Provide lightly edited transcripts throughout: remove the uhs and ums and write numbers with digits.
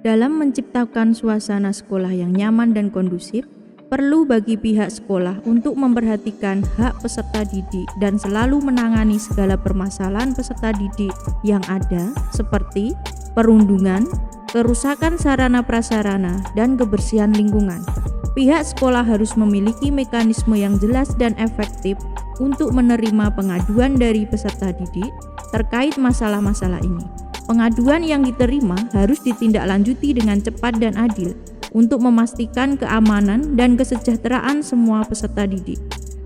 Dalam menciptakan suasana sekolah yang nyaman dan kondusif, perlu bagi pihak sekolah untuk memperhatikan hak peserta didik dan selalu menangani segala permasalahan peserta didik yang ada seperti perundungan, kerusakan sarana prasarana, dan kebersihan lingkungan. Pihak sekolah harus memiliki mekanisme yang jelas dan efektif untuk menerima pengaduan dari peserta didik terkait masalah-masalah ini. Pengaduan yang diterima harus ditindaklanjuti dengan cepat dan adil untuk memastikan keamanan dan kesejahteraan semua peserta didik.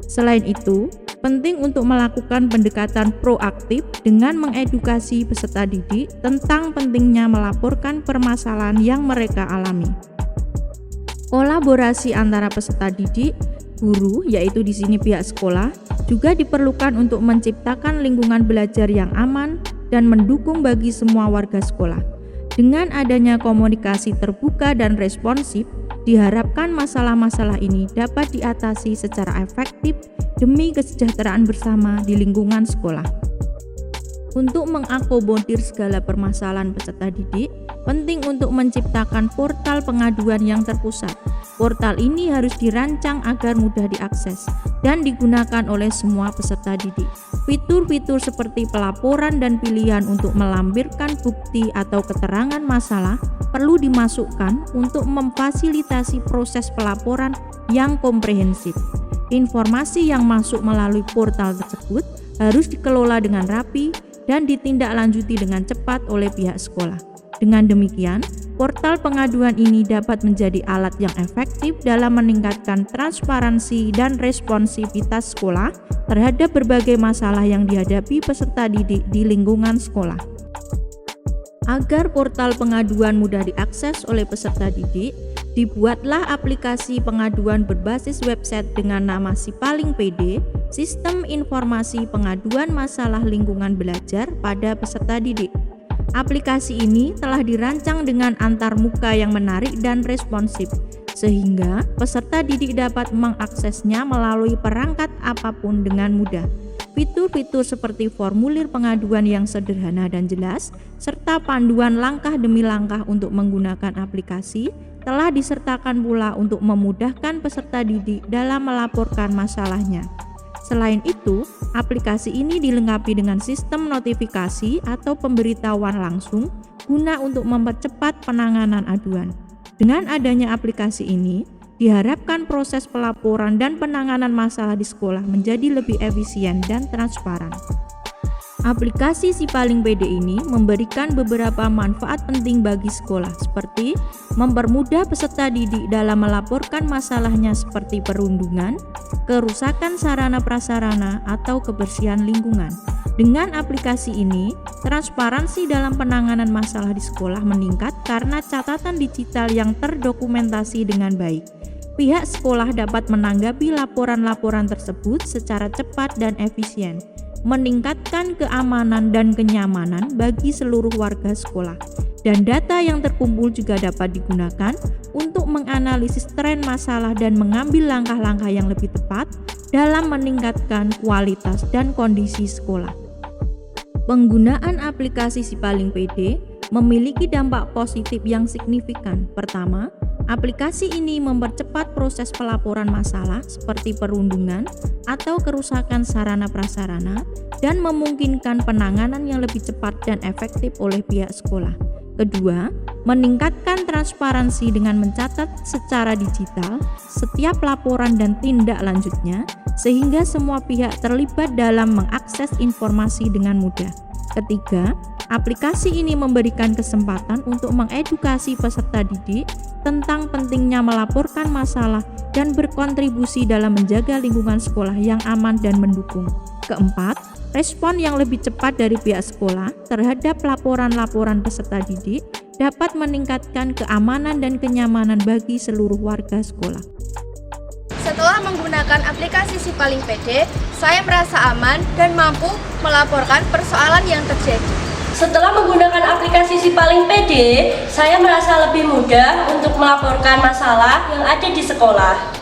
Selain itu, penting untuk melakukan pendekatan proaktif dengan mengedukasi peserta didik tentang pentingnya melaporkan permasalahan yang mereka alami. Kolaborasi antara peserta didik, guru, yaitu di sini pihak sekolah, juga diperlukan untuk menciptakan lingkungan belajar yang aman dan mendukung bagi semua warga sekolah. Dengan adanya komunikasi terbuka dan responsif, diharapkan masalah-masalah ini dapat diatasi secara efektif demi kesejahteraan bersama di lingkungan sekolah. Untuk mengakomodir segala permasalahan peserta didik, penting untuk menciptakan portal pengaduan yang terpusat. Portal ini harus dirancang agar mudah diakses dan digunakan oleh semua peserta didik. Fitur-fitur seperti pelaporan dan pilihan untuk melampirkan bukti atau keterangan masalah perlu dimasukkan untuk memfasilitasi proses pelaporan yang komprehensif. Informasi yang masuk melalui portal tersebut harus dikelola dengan rapi dan ditindaklanjuti dengan cepat oleh pihak sekolah. Dengan demikian, portal pengaduan ini dapat menjadi alat yang efektif dalam meningkatkan transparansi dan responsivitas sekolah terhadap berbagai masalah yang dihadapi peserta didik di lingkungan sekolah. Agar portal pengaduan mudah diakses oleh peserta didik, dibuatlah aplikasi pengaduan berbasis website dengan nama Sipaling PD, Sistem Informasi Pengaduan Masalah Lingkungan Belajar pada Peserta Didik. Aplikasi ini telah dirancang dengan antarmuka yang menarik dan responsif, sehingga peserta didik dapat mengaksesnya melalui perangkat apapun dengan mudah. Fitur-fitur seperti formulir pengaduan yang sederhana dan jelas, serta panduan langkah demi langkah untuk menggunakan aplikasi, telah disertakan pula untuk memudahkan peserta didik dalam melaporkan masalahnya. Selain itu, aplikasi ini dilengkapi dengan sistem notifikasi atau pemberitahuan langsung guna untuk mempercepat penanganan aduan. Dengan adanya aplikasi ini, diharapkan proses pelaporan dan penanganan masalah di sekolah menjadi lebih efisien dan transparan. Aplikasi Sipaling PD ini memberikan beberapa manfaat penting bagi sekolah seperti mempermudah peserta didik dalam melaporkan masalahnya seperti perundungan, kerusakan sarana prasarana, atau kebersihan lingkungan. Dengan aplikasi ini, transparansi dalam penanganan masalah di sekolah meningkat karena catatan digital yang terdokumentasi dengan baik. Pihak sekolah dapat menanggapi laporan-laporan tersebut secara cepat dan efisien, meningkatkan keamanan dan kenyamanan bagi seluruh warga sekolah. Dan data yang terkumpul juga dapat digunakan untuk menganalisis tren masalah dan mengambil langkah-langkah yang lebih tepat dalam meningkatkan kualitas dan kondisi sekolah. Penggunaan aplikasi Sipaling PD memiliki dampak positif yang signifikan. Pertama, aplikasi ini mempercepat proses pelaporan masalah seperti perundungan atau kerusakan sarana prasarana dan memungkinkan penanganan yang lebih cepat dan efektif oleh pihak sekolah. Kedua, meningkatkan transparansi dengan mencatat secara digital setiap laporan dan tindak lanjutnya sehingga semua pihak terlibat dalam mengakses informasi dengan mudah. Ketiga, aplikasi ini memberikan kesempatan untuk mengedukasi peserta didik tentang pentingnya melaporkan masalah dan berkontribusi dalam menjaga lingkungan sekolah yang aman dan mendukung. Keempat, respon yang lebih cepat dari pihak sekolah terhadap laporan-laporan peserta didik dapat meningkatkan keamanan dan kenyamanan bagi seluruh warga sekolah. Setelah menggunakan aplikasi Sipaling PD, saya merasa aman dan mampu melaporkan persoalan yang terjadi. Setelah menggunakan aplikasi Sipaling PD, saya merasa lebih mudah untuk melaporkan masalah yang ada di sekolah.